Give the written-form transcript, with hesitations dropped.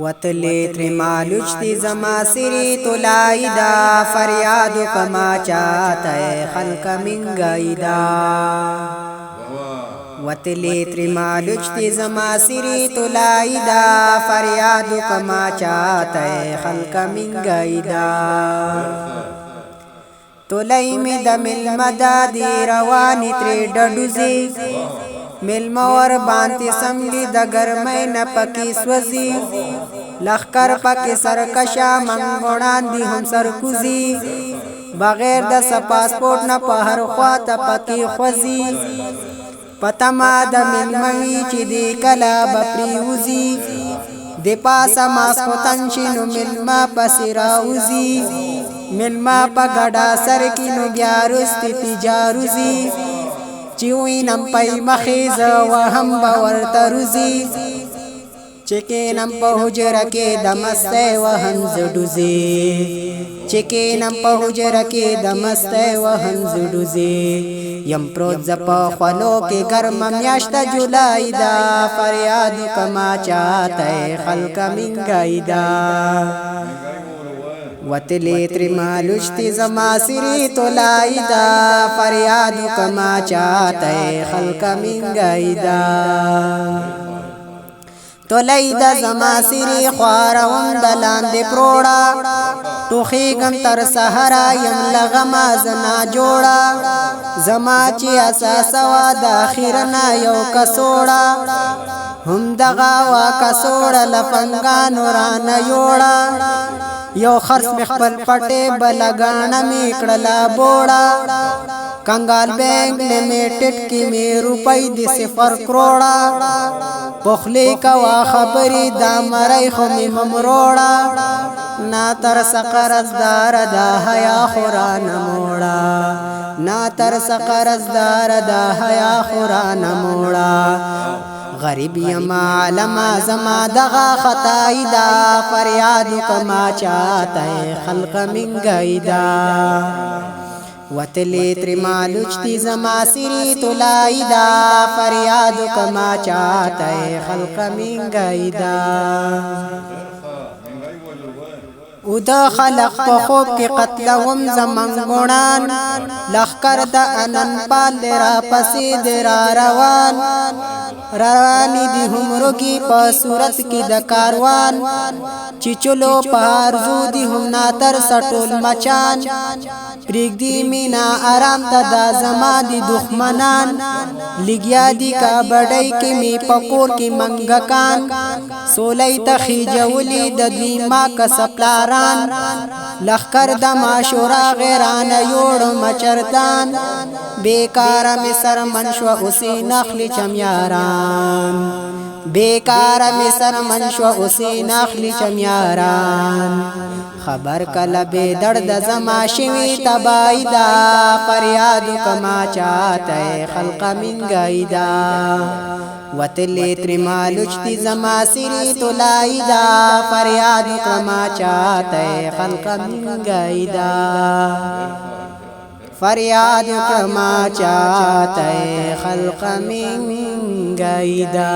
وتلی ترمالوچتی زما سری تلائی دا فریادو کما چاہتا ہے خلق منگائی دا وتلی ترمالوچتی زما سری تلائی دا فریادو کما چاہتا ہے خلق منگائی دا تلائی میں دا ملمدا دی روانی تری ڈڈوزی ملمور بانتی سملی دا گرمی نپکی سوزی لخکر پکی سرکشا منگوڑان دی ہم سرکوزی بغیر دا سپاسپورٹ نا پہر خواتا پکی خوزی پتما دا ملموی چی دی کلا بپریوزی دی پاسا ماسکو تنشنو ملما پسی راوزی ملما پا گڑا سرکنو بیارستی تجاروزی چیوینم پای مخیز و هم باورتا روزی چکینم پا حجرکی دمسته و هم زدوزی چکینم پا حجرکی دمسته و هم زدوزی یم پروت زپا خلو کی گرم میاشت جولائی دا فریادو کما چاہتا ہے خلق منگائی دا وتلی ترمالوچتی زما سری تلائی دا فریادو کما چاہتا ہے خلق منگائی دا تلائی دا زما سری خوارون دلان دی پروڑا توخیگم تر سہرا یم لغما زنا جوڑا زما چی اساسوا دا خیرنا یو کسوڑا هم دغا و کسوڑا لفنگانو رانا یوڑا یو خرس مخبل پٹے بلگانا میکڑلا بوڑا کنگال بینک لیمیٹڈ کی میں روپی دی 0 کروڑا پخلی کوا خبری دا مرائی خمی ممروڑا نا تر سقرز دار دا حیا خوران موڑا نا تر سقرز دار دا حیا خوران موڑا غریب یما علما زما دغا خطائی دا فریادو کما چاہتا ہے خلق منگائی دا وتلی ترمالوچتی زما سری تلائی دا فریادو کما چاہتا ہے خلق منگائی دا او دا خلق پا خوب کی قتلهم زمان گونان لخکر دا انن پال درا پسی درا روان روانی دی ہم رکی پا صورت کی دا کاروان چی چلو پارزو دی ہم ناتر سٹول مچان پریگ دی مینا آرام دا زما دی دخمنان لگیا دی کا بڑی کی می پکور کی منگکان سولی تخی جولی دا دی ما کا سپلاران لخکر دا معشورا غیران یوڑ مچردان بیکارا می سر منشو اسی نخلی چمیاران بیکارا می سر منشو اسی نخلی چمیاران خبر کلا بے درد زما شوی تبائی دا فریادو کما چاہتا ہے خلق منگائی دا وتلی ترمالوچتی زما سری تلائی دا فریادو کما چاہتا ہے خلق منگائی دا فریادو کما چاہتا ہے خلق منگائی دا